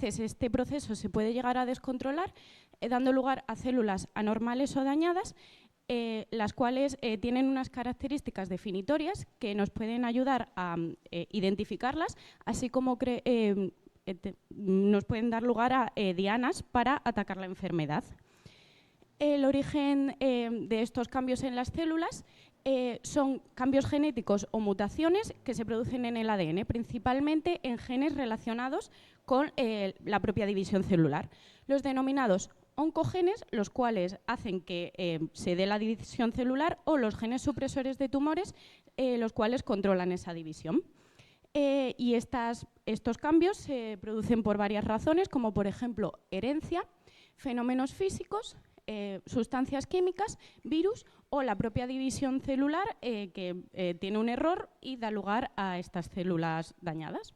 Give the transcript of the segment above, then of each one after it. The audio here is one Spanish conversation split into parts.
veces este proceso se puede llegar a descontrolar, dando lugar a células anormales o dañadas, las cuales tienen unas características definitorias que nos pueden ayudar a identificarlas, así como nos pueden dar lugar a dianas para atacar la enfermedad. El origen de estos cambios en las células son cambios genéticos o mutaciones que se producen en el ADN, principalmente en genes relacionados con la propia división celular. Los denominados oncogenes, los cuales hacen que se dé la división celular, o los genes supresores de tumores, los cuales controlan esa división. Y estos cambios se producen por varias razones, como por ejemplo herencia, fenómenos físicos, sustancias químicas, virus o la propia división celular que tiene un error y da lugar a estas células dañadas.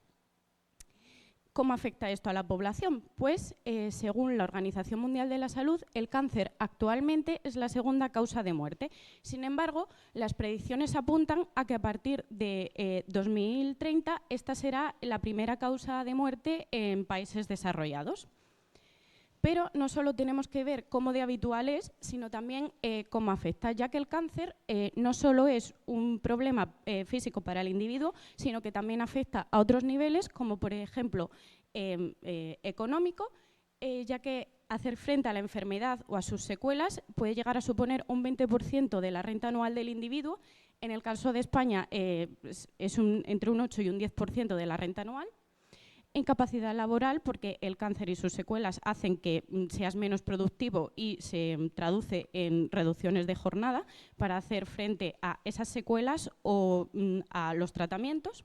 ¿Cómo afecta esto a la población? Pues, según la Organización Mundial de la Salud, el cáncer actualmente es la segunda causa de muerte. Sin embargo, las predicciones apuntan a que a partir de 2030 esta será la primera causa de muerte en países desarrollados. Pero no solo tenemos que ver cómo de habitual es, sino también cómo afecta, ya que el cáncer no solo es un problema físico para el individuo, sino que también afecta a otros niveles, como por ejemplo económico, ya que hacer frente a la enfermedad o a sus secuelas puede llegar a suponer un 20% de la renta anual del individuo. En el caso de España es entre un 8 y un 10% de la renta anual. Incapacidad laboral, porque el cáncer y sus secuelas hacen que seas menos productivo y se traduce en reducciones de jornada para hacer frente a esas secuelas o a los tratamientos.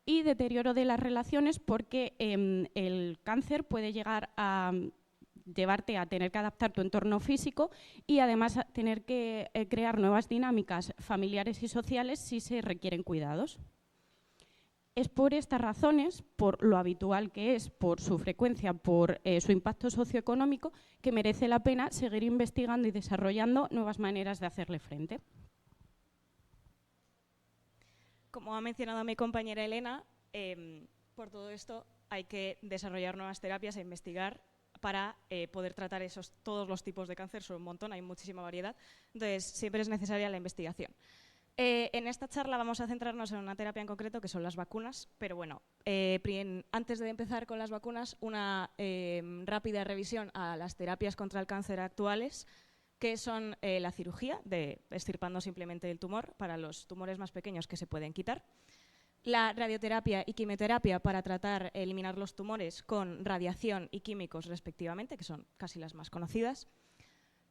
Y deterioro de las relaciones, porque el cáncer puede llegar a llevarte a tener que adaptar tu entorno físico y además a tener que crear nuevas dinámicas familiares y sociales si se requieren cuidados. Es por estas razones, por lo habitual que es, por su frecuencia, por su impacto socioeconómico, que merece la pena seguir investigando y desarrollando nuevas maneras de hacerle frente. Como ha mencionado mi compañera Elena, por todo esto hay que desarrollar nuevas terapias e investigar para poder tratar todos los tipos de cáncer. Son un montón, hay muchísima variedad, entonces siempre es necesaria la investigación. En esta charla vamos a centrarnos en una terapia en concreto, que son las vacunas, pero bueno, antes de empezar con las vacunas, una rápida revisión a las terapias contra el cáncer actuales, que son la cirugía, de extirpando simplemente el tumor para los tumores más pequeños que se pueden quitar, la radioterapia y quimioterapia para tratar, eliminar los tumores con radiación y químicos respectivamente, que son casi las más conocidas.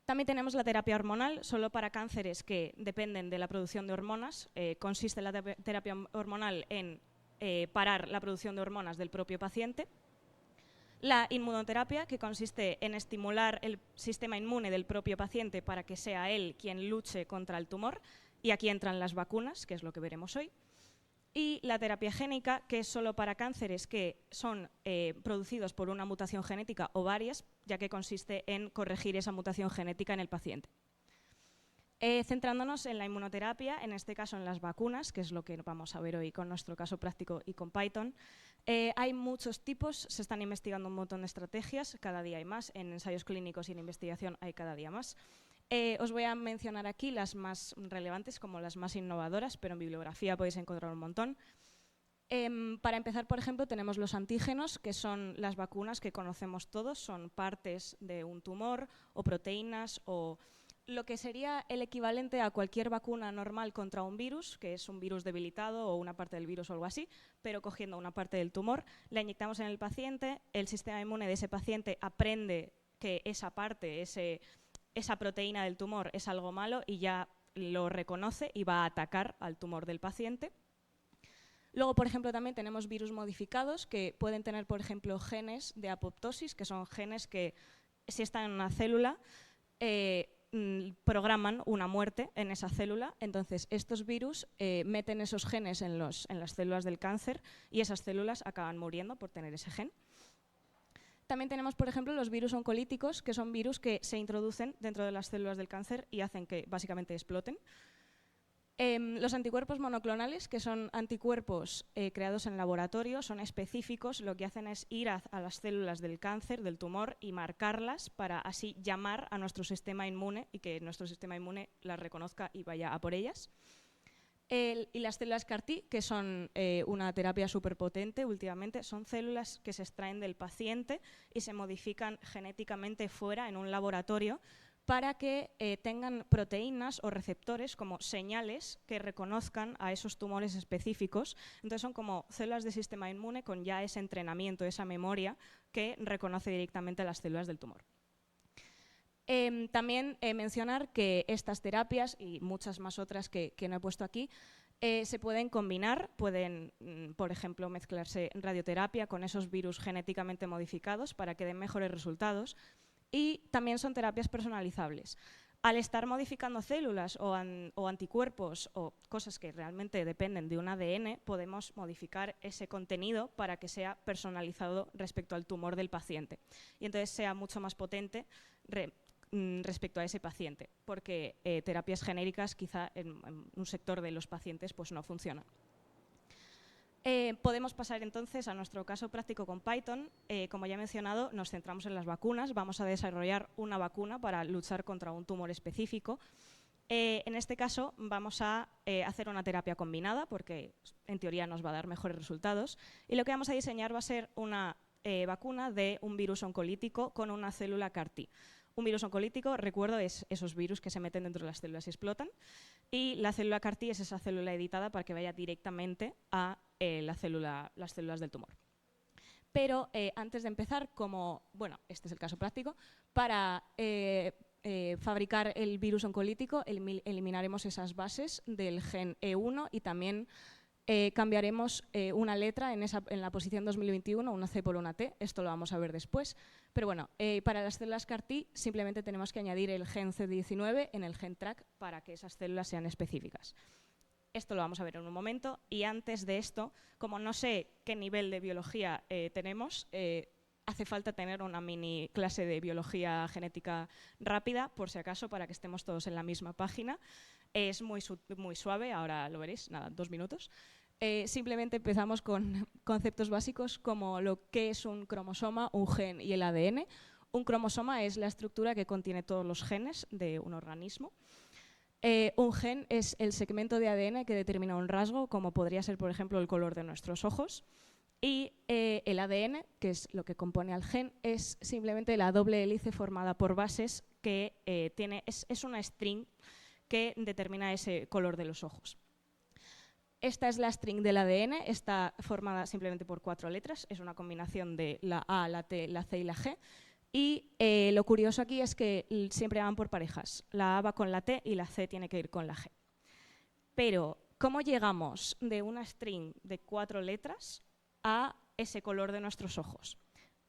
También tenemos la terapia hormonal, solo para cánceres que dependen de la producción de hormonas. Consiste la terapia hormonal en parar la producción de hormonas del propio paciente. La inmunoterapia, que consiste en estimular el sistema inmune del propio paciente para que sea él quien luche contra el tumor. Y aquí entran las vacunas, que es lo que veremos hoy. Y la terapia génica, que es solo para cánceres que son producidos por una mutación genética o varias, ya que consiste en corregir esa mutación genética en el paciente. Centrándonos en la inmunoterapia, en este caso en las vacunas, que es lo que vamos a ver hoy con nuestro caso práctico y con Python, hay muchos tipos, se están investigando un montón de estrategias, cada día hay más, en ensayos clínicos y en investigación hay cada día más. Os voy a mencionar aquí las más relevantes como las más innovadoras, pero en bibliografía podéis encontrar un montón. Para empezar, por ejemplo, tenemos los antígenos, que son las vacunas que conocemos todos, son partes de un tumor o proteínas o lo que sería el equivalente a cualquier vacuna normal contra un virus, que es un virus debilitado o una parte del virus o algo así, pero cogiendo una parte del tumor, la inyectamos en el paciente, el sistema inmune de ese paciente aprende que esa parte, esa proteína del tumor es algo malo y ya lo reconoce y va a atacar al tumor del paciente. Luego, por ejemplo, también tenemos virus modificados que pueden tener, por ejemplo, genes de apoptosis, que son genes que, si están en una célula, programan una muerte en esa célula. Entonces, estos virus meten esos genes en las células del cáncer y esas células acaban muriendo por tener ese gen. También tenemos, por ejemplo, los virus oncolíticos, que son virus que se introducen dentro de las células del cáncer y hacen que básicamente exploten. Los anticuerpos monoclonales, que son anticuerpos creados en laboratorio, son específicos, lo que hacen es ir a las células del cáncer, del tumor, y marcarlas para así llamar a nuestro sistema inmune y que nuestro sistema inmune las reconozca y vaya a por ellas. Y las células CAR-T, que son una terapia súper potente últimamente, son células que se extraen del paciente y se modifican genéticamente fuera en un laboratorio para que tengan proteínas o receptores como señales que reconozcan a esos tumores específicos. Entonces son como células del sistema inmune con ya ese entrenamiento, esa memoria que reconoce directamente a las células del tumor. También mencionar que estas terapias y muchas más otras que no he puesto aquí se pueden combinar, pueden, por ejemplo, mezclarse radioterapia con esos virus genéticamente modificados para que den mejores resultados. Y también son terapias personalizables. Al estar modificando células o anticuerpos o cosas que realmente dependen de un ADN, podemos modificar ese contenido para que sea personalizado respecto al tumor del paciente. Y entonces sea mucho más potente respecto a ese paciente, porque terapias genéricas quizá en un sector de los pacientes pues no funcionan. Podemos pasar entonces a nuestro caso práctico con Python. Como ya he mencionado, nos centramos en las vacunas. Vamos a desarrollar una vacuna para luchar contra un tumor específico. En este caso vamos a hacer una terapia combinada porque en teoría nos va a dar mejores resultados. Y lo que vamos a diseñar va a ser una vacuna de un virus oncolítico con una célula CAR-T. Un virus oncolítico, recuerdo, es esos virus que se meten dentro de las células y explotan. Y la célula CAR-T es esa célula editada para que vaya directamente a las células del tumor. Pero antes de empezar, este es el caso práctico, para fabricar el virus oncolítico eliminaremos esas bases del gen E1 y también cambiaremos una letra en la posición 2021, una C por una T, esto lo vamos a ver después. Pero bueno, para las células CAR-T simplemente tenemos que añadir el gen CD19 en el gen TRAC para que esas células sean específicas. Esto lo vamos a ver en un momento y antes de esto, como no sé qué nivel de biología tenemos, hace falta tener una mini clase de biología genética rápida, por si acaso, para que estemos todos en la misma página. Es muy suave, ahora lo veréis, nada, 2 minutos. Simplemente empezamos con conceptos básicos como lo que es un cromosoma, un gen y el ADN. Un cromosoma es la estructura que contiene todos los genes de un organismo. Un gen es el segmento de ADN que determina un rasgo, como podría ser, por ejemplo, el color de nuestros ojos. Y el ADN, que es lo que compone al gen, es simplemente la doble hélice formada por bases que es una string que determina ese color de los ojos. Esta es la string del ADN, está formada simplemente por 4 letras, es una combinación de la A, la T, la C y la G. Y lo curioso aquí es que siempre van por parejas, la A va con la T y la C tiene que ir con la G. Pero, ¿cómo llegamos de una string de 4 letras a ese color de nuestros ojos?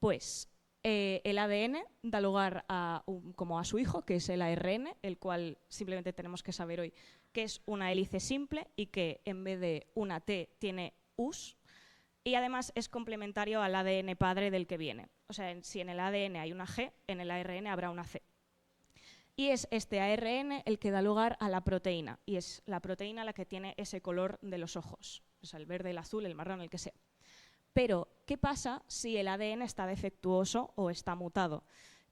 Pues el ADN da lugar como a su hijo, que es el ARN, el cual simplemente tenemos que saber hoy que es una hélice simple y que en vez de una T tiene Us, y además es complementario al ADN padre del que viene. O sea, si en el ADN hay una G, en el ARN habrá una C. Y es este ARN el que da lugar a la proteína, y es la proteína la que tiene ese color de los ojos, o sea, el verde, el azul, el marrón, el que sea. Pero, ¿qué pasa si el ADN está defectuoso o está mutado?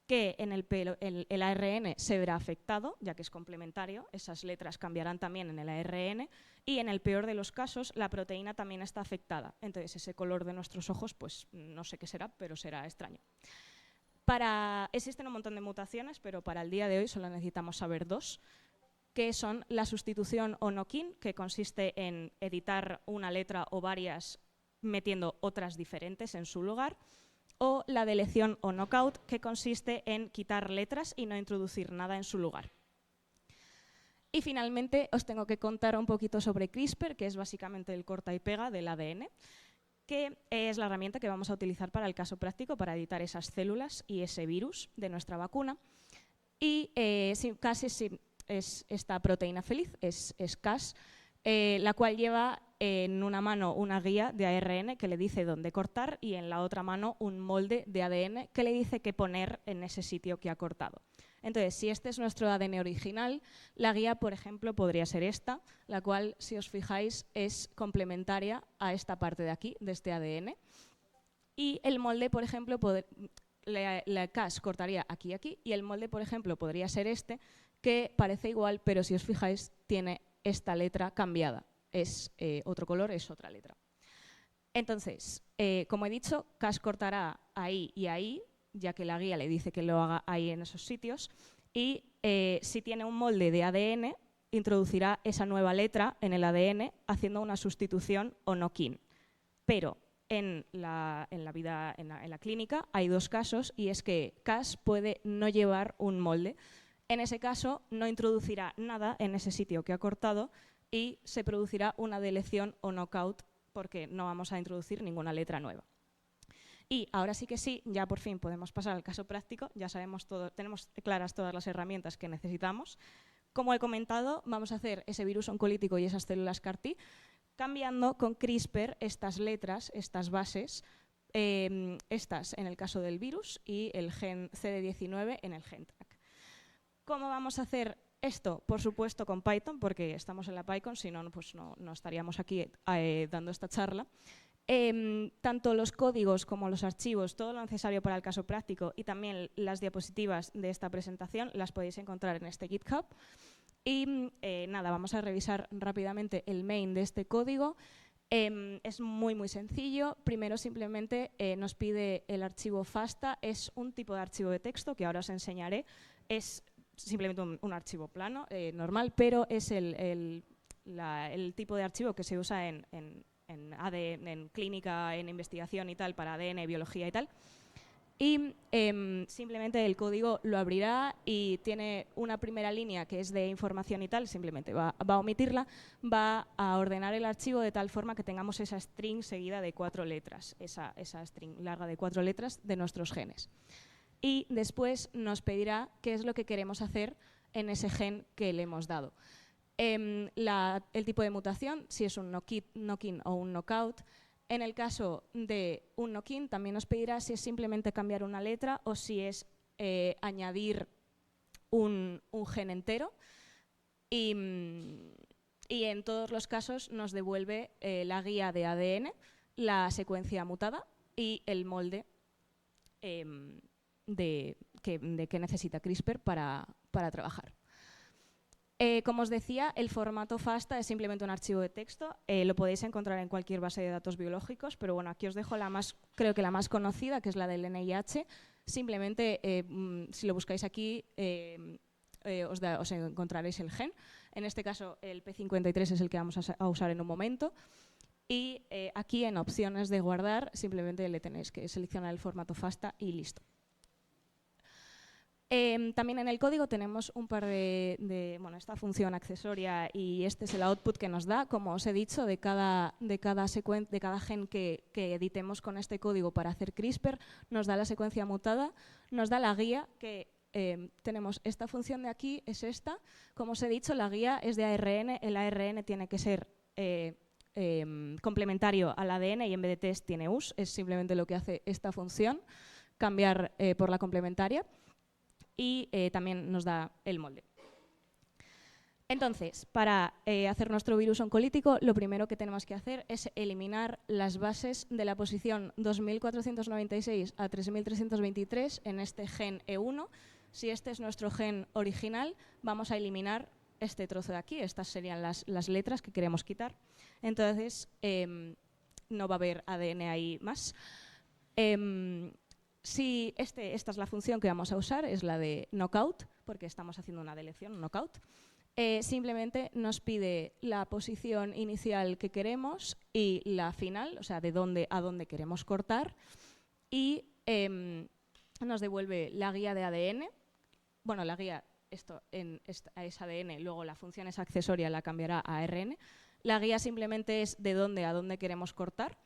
Que en el ARN se verá afectado, ya que es complementario, esas letras cambiarán también en el ARN, y en el peor de los casos la proteína también está afectada. Entonces ese color de nuestros ojos, pues no sé qué será, pero será extraño. Existen un montón de mutaciones, pero para el día de hoy solo necesitamos saber 2, que son la sustitución o knock-in, que consiste en editar una letra o varias metiendo otras diferentes en su lugar, o la deleción o knockout, que consiste en quitar letras y no introducir nada en su lugar. Y finalmente os tengo que contar un poquito sobre CRISPR, que es básicamente el corta y pega del ADN, que es la herramienta que vamos a utilizar para el caso práctico, para editar esas células y ese virus de nuestra vacuna. Y Cas es esta proteína feliz, es Cas, la cual lleva en una mano una guía de ARN que le dice dónde cortar y en la otra mano un molde de ADN que le dice qué poner en ese sitio que ha cortado. Entonces, si este es nuestro ADN original, la guía, por ejemplo, podría ser esta, la cual, si os fijáis, es complementaria a esta parte de aquí, de este ADN. Y el molde, por ejemplo, la Cas cortaría aquí y aquí, y el molde, por ejemplo, podría ser este, que parece igual, pero si os fijáis, tiene esta letra cambiada. Es otro color, es otra letra. Entonces, como he dicho, Cas cortará ahí y ahí, ya que la guía le dice que lo haga ahí en esos sitios, y si tiene un molde de ADN, introducirá esa nueva letra en el ADN haciendo una sustitución o knock-in. Pero en la clínica hay dos casos, y es que Cas puede no llevar un molde. En ese caso, no introducirá nada en ese sitio que ha cortado y se producirá una deleción o knockout porque no vamos a introducir ninguna letra nueva. Y ahora sí que sí, ya por fin podemos pasar al caso práctico, ya sabemos todo, tenemos claras todas las herramientas que necesitamos. Como he comentado, vamos a hacer ese virus oncolítico y esas células CAR-T cambiando con CRISPR estas letras, estas bases, estas en el caso del virus y el gen CD19 en el GenTrack. ¿Cómo vamos a hacer esto? Por supuesto con Python, porque estamos en la PyCon, si no, pues no estaríamos aquí dando esta charla. Tanto los códigos como los archivos, todo lo necesario para el caso práctico y también las diapositivas de esta presentación las podéis encontrar en este GitHub. Y nada, vamos a revisar rápidamente el main de este código. Es muy sencillo. Primero simplemente nos pide el archivo FASTA, es un tipo de archivo de texto que ahora os enseñaré. Es simplemente un archivo plano, normal, pero es el tipo de archivo que se usa en ADN, en clínica, en investigación y tal, para ADN, biología y tal. Y simplemente el código lo abrirá y tiene una primera línea que es de información y tal, simplemente va a omitirla, va a ordenar el archivo de tal forma que tengamos esa string seguida de 4 letras, esa string larga de 4 letras de nuestros genes. Y después nos pedirá qué es lo que queremos hacer en ese gen que le hemos dado. El tipo de mutación, si es un knock-in o un knockout. En el caso de un knock-in también nos pedirá si es simplemente cambiar una letra o si es añadir un gen entero. Y en todos los casos nos devuelve la guía de ADN, la secuencia mutada y el molde de que necesita CRISPR para trabajar. Como os decía, el formato FASTA es simplemente un archivo de texto. Lo podéis encontrar en cualquier base de datos biológicos, pero bueno, aquí os dejo creo que la más conocida, que es la del NIH. Simplemente, si lo buscáis aquí, os encontraréis el gen. En este caso, el P53 es el que vamos a usar en un momento. Y aquí, en opciones de guardar, simplemente le tenéis que seleccionar el formato FASTA y listo. También en el código tenemos un par bueno, esta función accesoria y este es el output que nos da, como os he dicho, de cada gen que editemos con este código para hacer CRISPR, nos da la secuencia mutada, nos da la guía, que tenemos esta función de aquí, es esta. Como os he dicho, la guía es de ARN, el ARN tiene que ser complementario al ADN y en vez de test tiene US, es simplemente lo que hace esta función, cambiar por la complementaria. Y también nos da el molde. Entonces, para hacer nuestro virus oncolítico, lo primero que tenemos que hacer es eliminar las bases de la posición 2496 a 3323 en este gen E1. Si este es nuestro gen original, vamos a eliminar este trozo de aquí. Estas serían las letras que queremos quitar. Entonces, no va a haber ADN ahí más. Si esta es la función que vamos a usar, es la de knockout, porque estamos haciendo una deleción, un knockout. Simplemente nos pide la posición inicial que queremos y la final, o sea, a dónde queremos cortar, y nos devuelve la guía de ADN. Bueno, la guía es ADN, luego la función es accesoria, la cambiará a ARN. La guía simplemente es de dónde a dónde queremos cortar.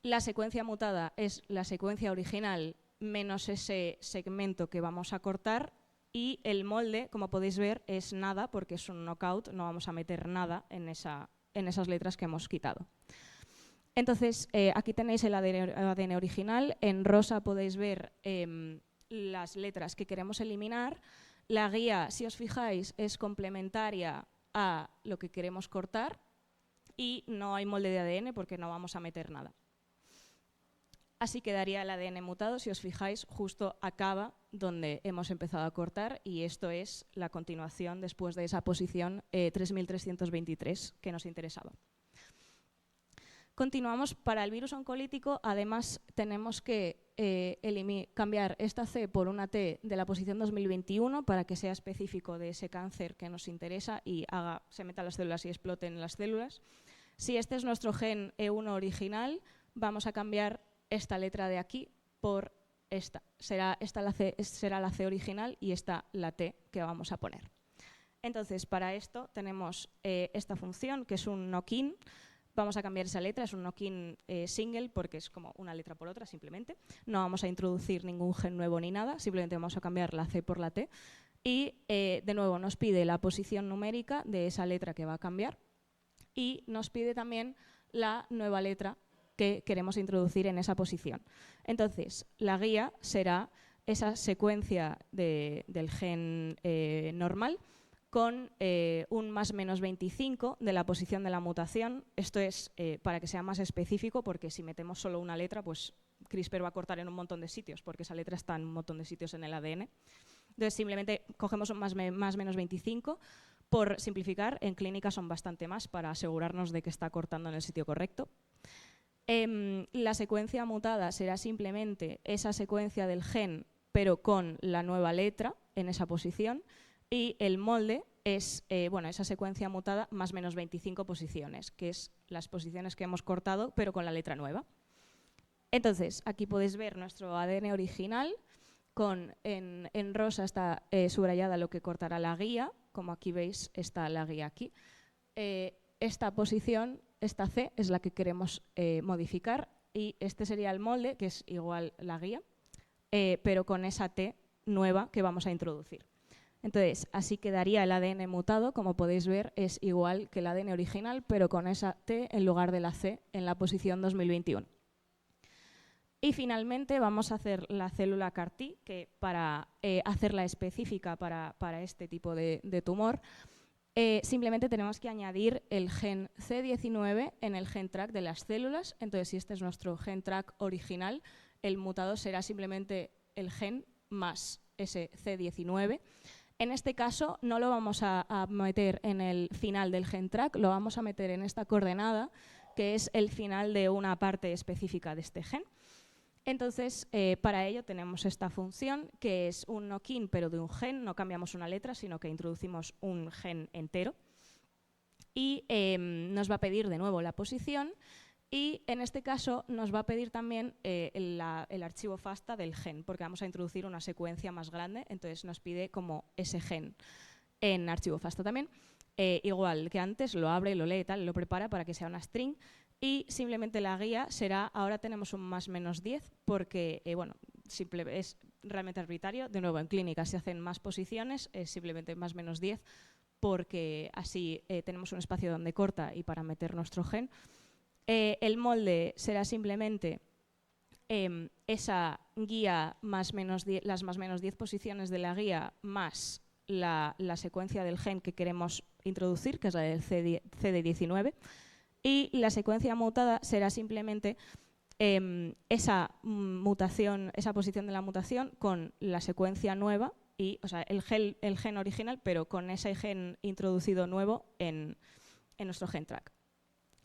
La secuencia mutada es la secuencia original menos ese segmento que vamos a cortar, y el molde, como podéis ver, es nada porque es un knockout, no vamos a meter nada en esas letras que hemos quitado. Entonces, aquí tenéis el ADN original, en rosa podéis ver las letras que queremos eliminar, La guía, si os fijáis, es complementaria a lo que queremos cortar y no hay molde de ADN porque no vamos a meter nada. Así quedaría el ADN mutado, si os fijáis, justo acaba donde hemos empezado a cortar y esto es la continuación después de esa posición 3323 que nos interesaba. Continuamos, para el virus oncolítico, además tenemos que cambiar esta C por una T de la posición 2021 para que sea específico de ese cáncer que nos interesa y se meta a las células y exploten las células. Si este es nuestro gen E1 original, vamos a cambiar esta letra de aquí por esta. Será la C original y esta la T que vamos a poner. Entonces, para esto tenemos esta función que es un knock-in. Vamos a cambiar esa letra, es un knock-in single porque es como una letra por otra simplemente. No vamos a introducir ningún gen nuevo ni nada, simplemente vamos a cambiar la C por la T. Y de nuevo nos pide la posición numérica de esa letra que va a cambiar y nos pide también la nueva letra que queremos introducir en esa posición. Entonces, la guía será esa secuencia del gen normal con un +- 25 de la posición de la mutación. Esto es para que sea más específico, porque si metemos solo una letra, pues CRISPR va a cortar en un montón de sitios, porque esa letra está en un montón de sitios en el ADN. Entonces, simplemente cogemos un +-25. Por simplificar, en clínica son bastante más para asegurarnos de que está cortando en el sitio correcto. La secuencia mutada será simplemente esa secuencia del gen, pero con la nueva letra en esa posición. Y el molde es esa secuencia mutada +- 25 posiciones, que es las posiciones que hemos cortado, pero con la letra nueva. Entonces, aquí podéis ver nuestro ADN original. En rosa está subrayada lo que cortará la guía. Como aquí veis, está la guía aquí. Esta posición, esta C, es la que queremos modificar y este sería el molde, que es igual la guía, pero con esa T nueva que vamos a introducir. Entonces, así quedaría el ADN mutado, como podéis ver, es igual que el ADN original, pero con esa T en lugar de la C en la posición 2021. Y finalmente vamos a hacer la célula CAR-T, que para hacerla específica para este tipo de tumor, simplemente tenemos que añadir el gen C19 en el gen track de las células. Entonces, si este es nuestro gen track original, el mutado será simplemente el gen más ese C19. En este caso, no lo vamos a meter en el final del gen track, lo vamos a meter en esta coordenada, que es el final de una parte específica de este gen. Entonces, para ello tenemos esta función, que es un knock-in, pero de un gen, no cambiamos una letra, sino que introducimos un gen entero. Y nos va a pedir de nuevo la posición, y en este caso nos va a pedir también el archivo FASTA del gen, porque vamos a introducir una secuencia más grande, entonces nos pide como ese gen en archivo FASTA también. Igual que antes, lo abre, lo lee, tal, lo prepara para que sea una string. Y simplemente la guía será, ahora tenemos un +-10 porque, es realmente arbitrario. De nuevo, en clínica se hacen más posiciones, es simplemente +-10 porque así tenemos un espacio donde corta y para meter nuestro gen. El molde será simplemente esa guía las +-10 posiciones de la guía más la secuencia del gen que queremos introducir, que es la del CD19. Y la secuencia mutada será simplemente esa posición de la mutación con la secuencia nueva, el gen original, pero con ese gen introducido nuevo en nuestro gen track.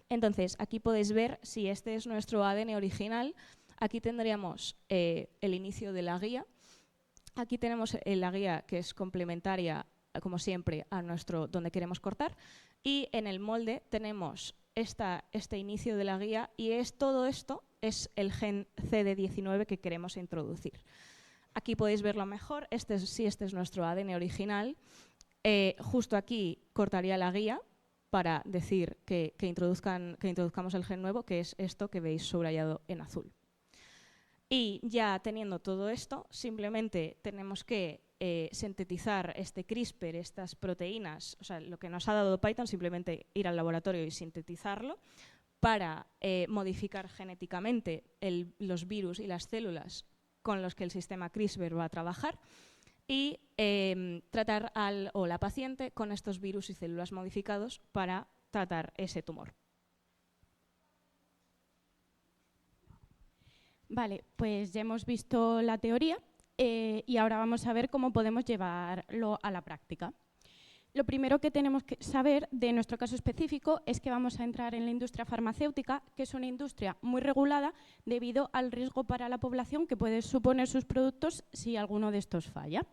Entonces, aquí podéis ver si este es nuestro ADN original. Aquí tendríamos el inicio de la guía. Aquí tenemos la guía que es complementaria, como siempre, a donde queremos cortar. Y en el molde tenemos este inicio de la guía y todo esto es el gen CD19 que queremos introducir. Aquí podéis verlo mejor, este es nuestro ADN original. Justo aquí cortaría la guía para decir que introduzcamos el gen nuevo, que es esto que veis subrayado en azul. Y ya teniendo todo esto, simplemente tenemos que sintetizar este CRISPR, estas proteínas, lo que nos ha dado Python, simplemente ir al laboratorio y sintetizarlo para modificar genéticamente los virus y las células con los que el sistema CRISPR va a trabajar. y tratar al o la paciente con estos virus y células modificados para tratar ese tumor. Vale, pues ya hemos visto la teoría y ahora vamos a ver cómo podemos llevarlo a la práctica. Lo primero que tenemos que saber de nuestro caso específico es que vamos a entrar en la industria farmacéutica, que es una industria muy regulada debido al riesgo para la población que puede suponer sus productos si alguno de estos falla.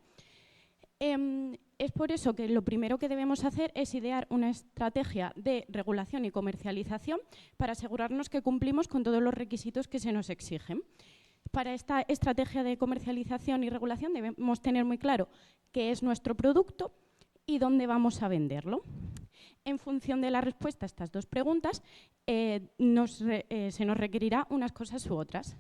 Es por eso que lo primero que debemos hacer es idear una estrategia de regulación y comercialización para asegurarnos que cumplimos con todos los requisitos que se nos exigen. Para esta estrategia de comercialización y regulación debemos tener muy claro qué es nuestro producto y dónde vamos a venderlo. En función de la respuesta a estas dos preguntas, se nos requerirá unas cosas u otras.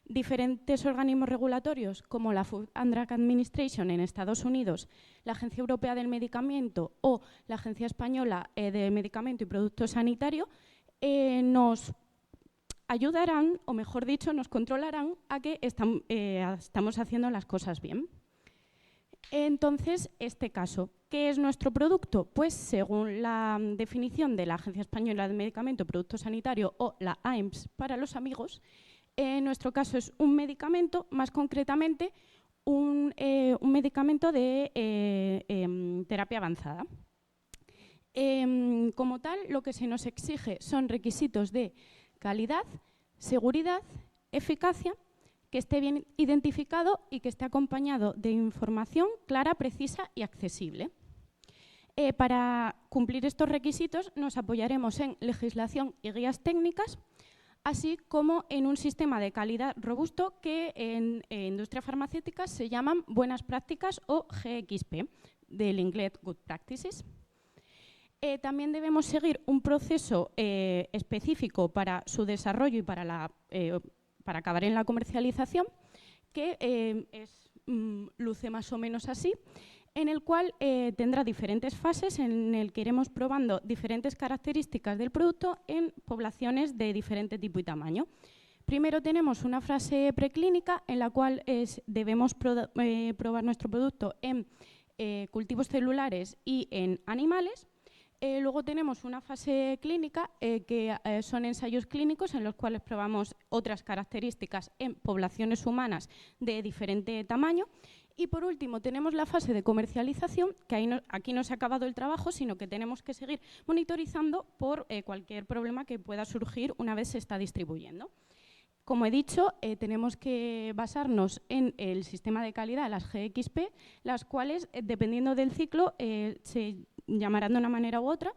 Diferentes organismos regulatorios, como la Food and Drug Administration en Estados Unidos, la Agencia Europea del Medicamento o la Agencia Española de Medicamento y Producto Sanitario, nos ayudarán, o mejor dicho, nos controlarán a que estamos haciendo las cosas bien. Entonces, este caso, ¿qué es nuestro producto? Pues según la definición de la Agencia Española de Medicamento y Producto Sanitario o la AEMS para los amigos, en nuestro caso es un medicamento, más concretamente un medicamento de terapia avanzada. Como tal, lo que se nos exige son requisitos de calidad, seguridad, eficacia, que esté bien identificado y que esté acompañado de información clara, precisa y accesible. Para cumplir estos requisitos nos apoyaremos en legislación y guías técnicas, así como en un sistema de calidad robusto que en industria farmacéutica se llaman buenas prácticas o GXP, del inglés Good Practices. También debemos seguir un proceso específico para su desarrollo y para acabar en la comercialización, que luce más o menos así, en el cual tendrá diferentes fases en el que iremos probando diferentes características del producto en poblaciones de diferente tipo y tamaño. Primero tenemos una fase preclínica en la cual debemos probar nuestro producto en cultivos celulares y en animales. Luego tenemos una fase clínica que son ensayos clínicos en los cuales probamos otras características en poblaciones humanas de diferente tamaño. Y por último tenemos la fase de comercialización, que aquí no se ha acabado el trabajo, sino que tenemos que seguir monitorizando por cualquier problema que pueda surgir una vez se está distribuyendo. Como he dicho, tenemos que basarnos en el sistema de calidad, las GXP, las cuales, dependiendo del ciclo, se llamarán de una manera u otra,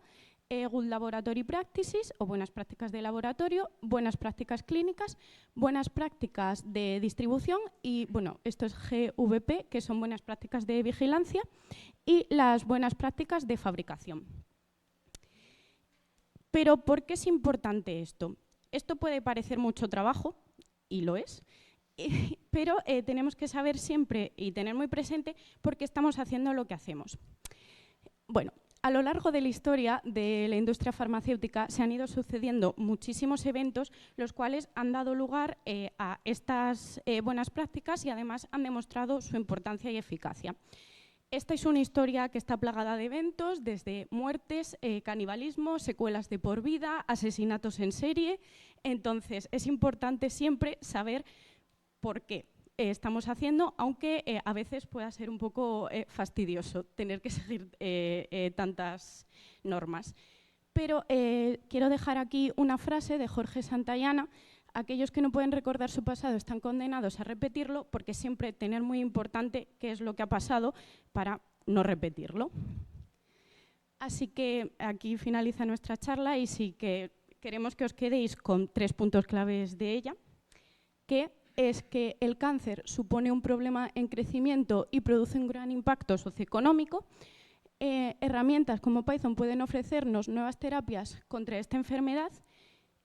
Good Laboratory Practices o buenas prácticas de laboratorio, buenas prácticas clínicas, buenas prácticas de distribución y, bueno, esto es GVP, que son buenas prácticas de vigilancia, y las buenas prácticas de fabricación. Pero, ¿por qué es importante esto? Esto puede parecer mucho trabajo, y lo es, pero tenemos que saber siempre y tener muy presente por qué estamos haciendo lo que hacemos. Bueno, a lo largo de la historia de la industria farmacéutica se han ido sucediendo muchísimos eventos, los cuales han dado lugar a estas buenas prácticas y además han demostrado su importancia y eficacia. Esta es una historia que está plagada de eventos, desde muertes, canibalismo, secuelas de por vida, asesinatos en serie. Entonces, es importante siempre saber por qué estamos haciendo, aunque a veces pueda ser un poco fastidioso tener que seguir tantas normas. Pero quiero dejar aquí una frase de Jorge Santayana. Aquellos que no pueden recordar su pasado están condenados a repetirlo, porque siempre tener muy importante qué es lo que ha pasado para no repetirlo. Así que aquí finaliza nuestra charla y sí que queremos que os quedéis con 3 puntos claves de ella, que es que el cáncer supone un problema en crecimiento y produce un gran impacto socioeconómico. Herramientas como Python pueden ofrecernos nuevas terapias contra esta enfermedad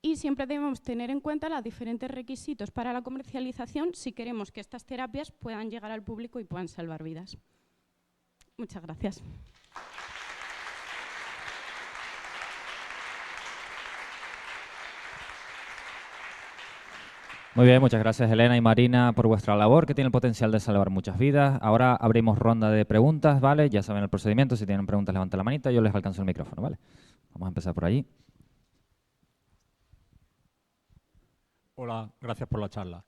y siempre debemos tener en cuenta los diferentes requisitos para la comercialización si queremos que estas terapias puedan llegar al público y puedan salvar vidas. Muchas gracias. Muy bien, muchas gracias Elena y Marina por vuestra labor, que tiene el potencial de salvar muchas vidas. Ahora abrimos ronda de preguntas, ¿vale? Ya saben el procedimiento, si tienen preguntas levanten la manita, yo les alcanzo el micrófono, ¿vale? Vamos a empezar por allí. Hola, gracias por la charla.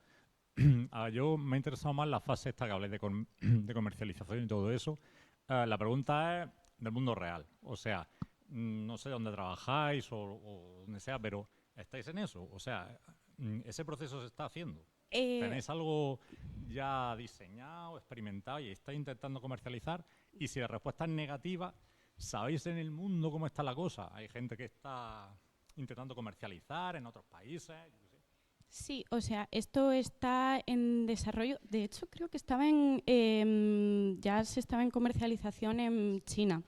Yo me ha interesado más la fase esta que hablé de comercialización y todo eso. La pregunta es del mundo real. O sea, no sé dónde trabajáis o donde sea, pero ¿estáis en eso? O sea, ese proceso se está haciendo. ¿Tenéis algo ya diseñado, experimentado y estáis intentando comercializar? Y si la respuesta es negativa, ¿sabéis en el mundo cómo está la cosa? Hay gente que está intentando comercializar en otros países. Sí, o sea, esto está en desarrollo. De hecho, creo que estaba ya se estaba en comercialización en China.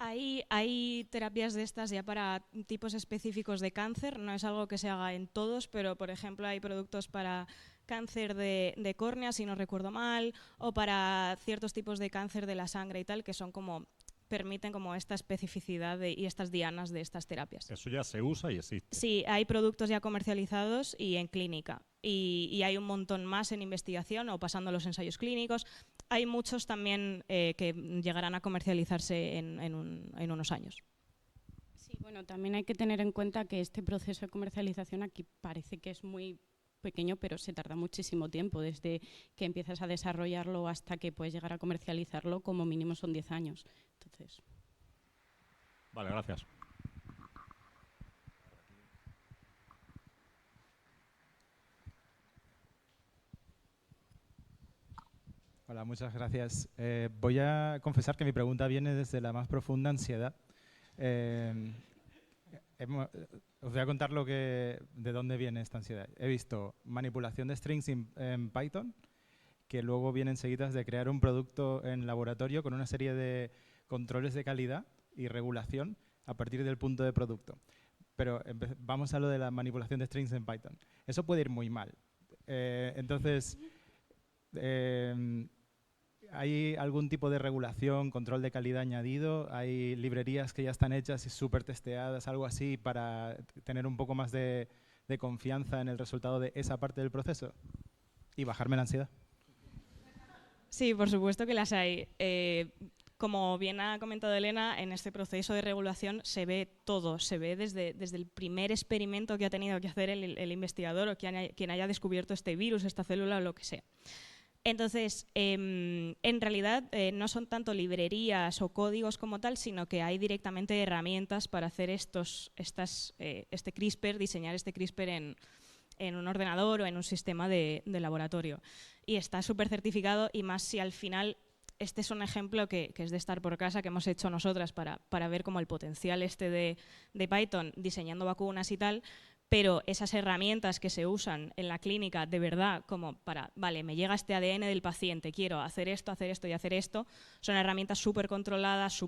Hay terapias de estas ya para tipos específicos de cáncer, no es algo que se haga en todos, pero por ejemplo hay productos para cáncer de córnea, si no recuerdo mal, o para ciertos tipos de cáncer de la sangre y tal, que son como permiten como esta especificidad y estas dianas de estas terapias. Eso ya se usa y existe. Sí, hay productos ya comercializados y en clínica. Y hay un montón más en investigación o pasando los ensayos clínicos. Hay muchos también que llegarán a comercializarse en unos años. Sí, bueno, también hay que tener en cuenta que este proceso de comercialización aquí parece que es muy pequeño, pero se tarda muchísimo tiempo, desde que empiezas a desarrollarlo hasta que puedes llegar a comercializarlo, como mínimo son 10 años. Entonces. Vale, gracias. Hola, muchas gracias. Voy a confesar que mi pregunta viene desde la más profunda ansiedad. Os voy a contar de dónde viene esta ansiedad. He visto manipulación de strings en Python, que luego vienen seguidas de crear un producto en laboratorio con una serie de controles de calidad y regulación a partir del punto de producto. Pero vamos a lo de la manipulación de strings en Python. Eso puede ir muy mal. ¿Hay algún tipo de regulación, control de calidad añadido? ¿Hay librerías que ya están hechas y súper testeadas, algo así, para tener un poco más de confianza en el resultado de esa parte del proceso y bajarme la ansiedad? Sí, por supuesto que las hay. Como bien ha comentado Elena, en este proceso de regulación se ve todo, se ve desde el primer experimento que ha tenido que hacer el investigador o quien haya descubierto este virus, esta célula o lo que sea. Entonces, en realidad no son tanto librerías o códigos como tal, sino que hay directamente herramientas para hacer este CRISPR, diseñar este CRISPR en un ordenador o en un sistema de laboratorio. Y está súper certificado, y más si al final este es un ejemplo que es de estar por casa, que hemos hecho nosotras para ver como el potencial de Python diseñando vacunas y tal. Pero esas herramientas que se usan en la clínica de verdad como para, vale, me llega este ADN del paciente, quiero hacer esto y hacer esto, son herramientas súper controladas,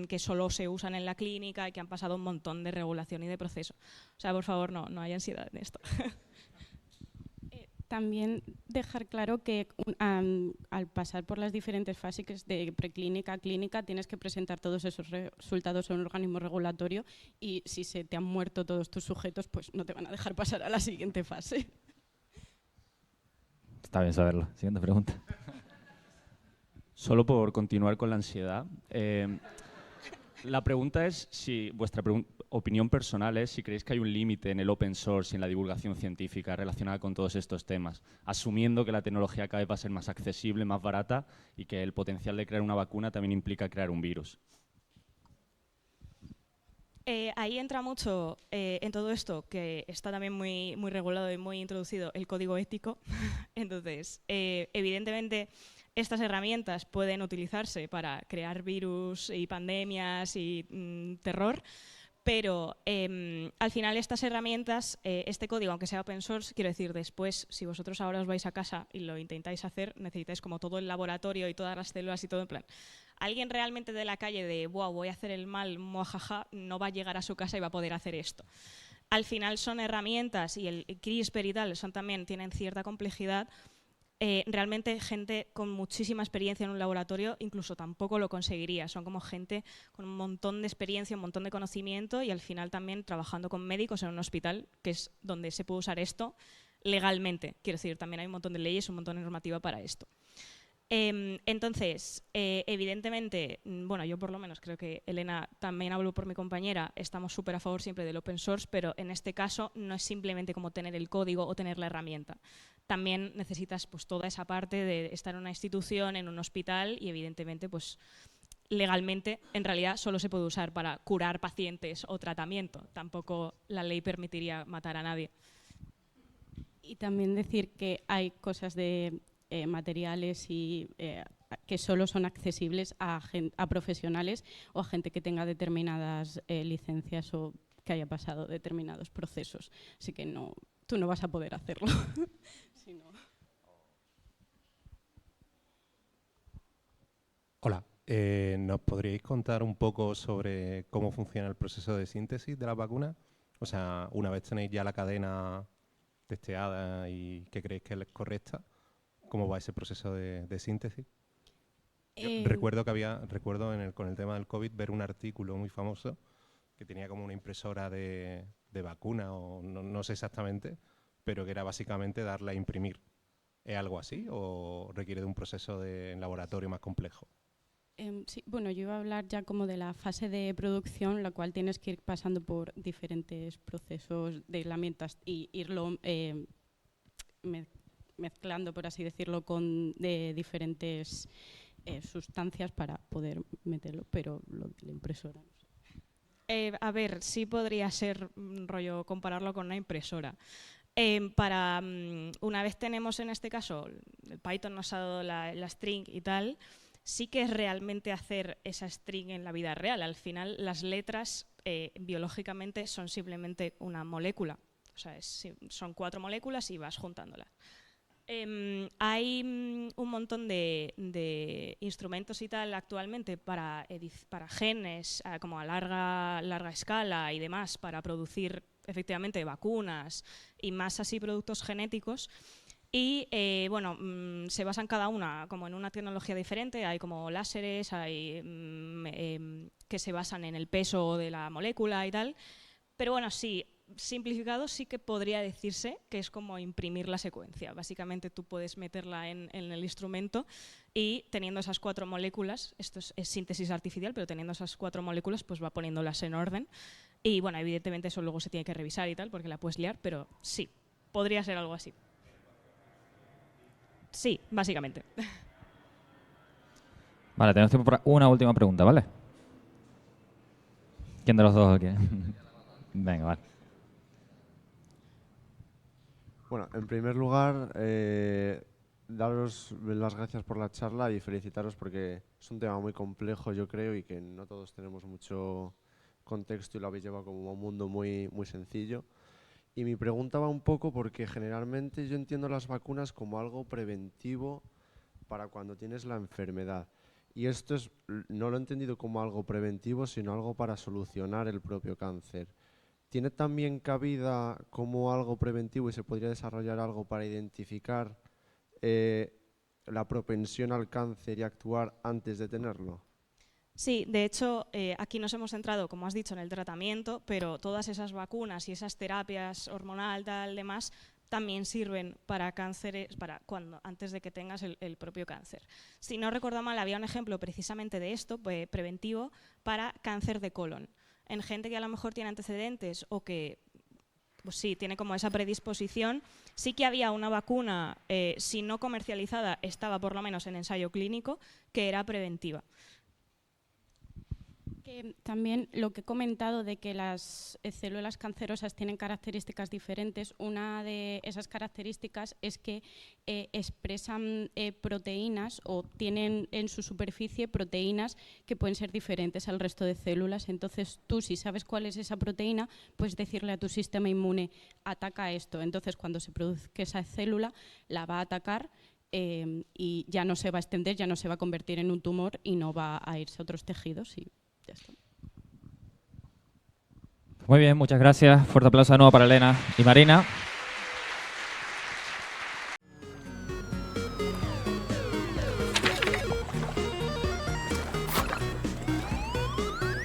que solo se usan en la clínica y que han pasado un montón de regulación y de proceso. O sea, por favor, no hay ansiedad en esto. También dejar claro que al pasar por las diferentes fases de preclínica a clínica tienes que presentar todos esos resultados a un organismo regulatorio, y si se te han muerto todos tus sujetos, pues no te van a dejar pasar a la siguiente fase. Está bien saberlo. Siguiente pregunta. Solo por continuar con la ansiedad. La pregunta es si vuestra opinión personal es si creéis que hay un límite en el open source y en la divulgación científica relacionada con todos estos temas, asumiendo que la tecnología cada vez va a ser más accesible, más barata, y que el potencial de crear una vacuna también implica crear un virus. Ahí entra mucho en todo esto, que está también muy regulado y muy introducido, el código ético. Entonces, evidentemente, estas herramientas pueden utilizarse para crear virus y pandemias y terror, pero al final estas herramientas, este código, aunque sea open source, quiero decir, después, si vosotros ahora os vais a casa y lo intentáis hacer, necesitáis como todo el laboratorio y todas las células y todo en plan. Alguien realmente de la calle de, wow, voy a hacer el mal, muajaja, no va a llegar a su casa y va a poder hacer esto. Al final son herramientas, y el CRISPR y tal tienen cierta complejidad, realmente gente con muchísima experiencia en un laboratorio incluso tampoco lo conseguiría. Son como gente con un montón de experiencia, un montón de conocimiento y al final también trabajando con médicos en un hospital, que es donde se puede usar esto legalmente. Quiero decir, también hay un montón de leyes, un montón de normativa para esto. Entonces, evidentemente, bueno, yo por lo menos creo que Elena, también hablo por mi compañera, estamos súper a favor siempre del open source, pero en este caso no es simplemente como tener el código o tener la herramienta. También necesitas pues toda esa parte de estar en una institución, en un hospital y evidentemente pues legalmente en realidad solo se puede usar para curar pacientes o tratamiento. Tampoco la ley permitiría matar a nadie. Y también decir que hay cosas de materiales y que solo son accesibles a profesionales o a gente que tenga determinadas licencias o que haya pasado determinados procesos. Así que no, tú no vas a poder hacerlo. Si no. Hola, ¿nos podríais contar un poco sobre cómo funciona el proceso de síntesis de las vacunas? O sea, una vez tenéis ya la cadena testeada y que creéis que es correcta, ¿cómo va ese proceso de síntesis? Recuerdo con el tema del COVID ver un artículo muy famoso que tenía como una impresora de vacuna, o no sé exactamente, pero que era básicamente darle a imprimir. ¿Es algo así o requiere de un proceso en laboratorio más complejo? Sí, bueno, yo iba a hablar ya como de la fase de producción, la cual tienes que ir pasando por diferentes procesos de herramientas y irlo mezclando, por así decirlo, con diferentes sustancias para poder meterlo, pero lo de la impresora no sé. A ver, sí podría ser rollo compararlo con una impresora. Una vez tenemos en este caso, el Python nos ha dado la string y tal, sí que es realmente hacer esa string en la vida real. Al final las letras biológicamente son simplemente una molécula. O sea, son 4 moléculas y vas juntándolas. Hay un montón de instrumentos y tal actualmente para genes como a larga escala y demás, para producir efectivamente vacunas y más así productos genéticos. Y bueno, se basan cada una como en una tecnología diferente. Hay como láseres, hay que se basan en el peso de la molécula y tal. Pero bueno, sí, simplificado sí que podría decirse que es como imprimir la secuencia. Básicamente tú puedes meterla en el instrumento y teniendo esas 4 moléculas, esto es síntesis artificial, pero teniendo esas 4 moléculas pues va poniéndolas en orden. Y bueno, evidentemente eso luego se tiene que revisar y tal porque la puedes liar, pero sí, podría ser algo así. Sí, básicamente. Vale, tenemos tiempo para una última pregunta, ¿vale? ¿Quién de los dos quiere? Venga, vale. Bueno, en primer lugar, daros las gracias por la charla y felicitaros porque es un tema muy complejo, yo creo, y que no todos tenemos mucho contexto y lo habéis llevado como a un mundo muy, muy sencillo. Y mi pregunta va un poco porque generalmente yo entiendo las vacunas como algo preventivo para cuando tienes la enfermedad. Y esto no lo he entendido como algo preventivo, sino algo para solucionar el propio cáncer. ¿Tiene también cabida como algo preventivo y se podría desarrollar algo para identificar la propensión al cáncer y actuar antes de tenerlo? Sí, de hecho, aquí nos hemos centrado, como has dicho, en el tratamiento, pero todas esas vacunas y esas terapias hormonal, tal, demás, también sirven para cánceres, antes de que tengas el propio cáncer. Si no recuerdo mal, había un ejemplo precisamente de esto, preventivo, para cáncer de colon. En gente que a lo mejor tiene antecedentes o que pues sí, tiene como esa predisposición, sí que había una vacuna, si no comercializada, estaba por lo menos en ensayo clínico, que era preventiva. También lo que he comentado de que las células cancerosas tienen características diferentes, una de esas características es que expresan proteínas o tienen en su superficie proteínas que pueden ser diferentes al resto de células. Entonces tú, si sabes cuál es esa proteína, puedes decirle a tu sistema inmune, ataca esto. Entonces cuando se produzca esa célula, la va a atacar y ya no se va a extender, ya no se va a convertir en un tumor y no va a irse a otros tejidos. Y ya está. Muy bien, muchas gracias. Fuerte aplauso de nuevo para Elena y Marina.